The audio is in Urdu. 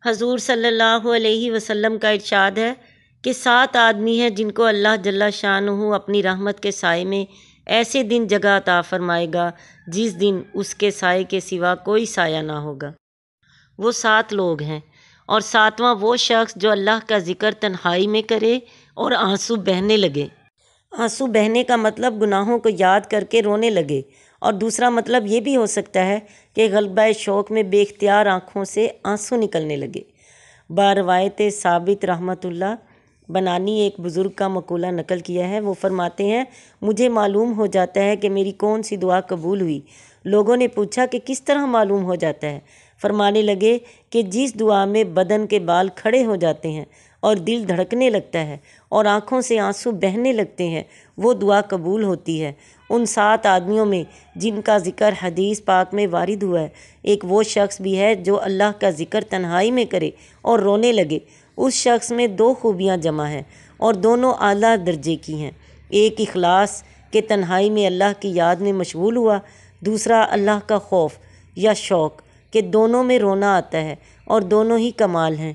حضور صلی اللہ علیہ وسلم کا ارشاد ہے کہ 7 آدمی ہیں جن کو اللہ جل شانہ اپنی رحمت کے سائے میں ایسے دن جگہ عطا فرمائے گا جس دن اس کے سائے کے سوا کوئی سایہ نہ ہوگا۔ وہ 7 لوگ ہیں، اور 7واں وہ شخص جو اللہ کا ذکر تنہائی میں کرے اور آنسو بہنے لگے۔ آنسو بہنے کا مطلب گناہوں کو یاد کر کے رونے لگے، اور دوسرا مطلب یہ بھی ہو سکتا ہے کہ غلبہ شوق میں بے اختیار آنکھوں سے آنسو نکلنے لگے۔ باروایت ثابت رحمۃ اللہ بنانی ایک بزرگ کا مقولہ نقل کیا ہے۔ وہ فرماتے ہیں، مجھے معلوم ہو جاتا ہے کہ میری کون سی دعا قبول ہوئی۔ لوگوں نے پوچھا کہ کس طرح معلوم ہو جاتا ہے؟ فرمانے لگے کہ جس دعا میں بدن کے بال کھڑے ہو جاتے ہیں اور دل دھڑکنے لگتا ہے اور آنکھوں سے آنسو بہنے لگتے ہیں، وہ دعا قبول ہوتی ہے۔ ان 7 آدمیوں میں جن کا ذکر حدیث پاک میں وارد ہوا ہے، ایک وہ شخص بھی ہے جو اللہ کا ذکر تنہائی میں کرے اور رونے لگے۔ اس شخص میں 2 خوبیاں جمع ہیں اور دونوں اعلیٰ درجے کی ہیں۔ ایک اخلاص کہ تنہائی میں اللہ کی یاد میں مشغول ہوا، دوسرا اللہ کا خوف یا شوق کہ دونوں میں رونا آتا ہے، اور دونوں ہی کمال ہیں۔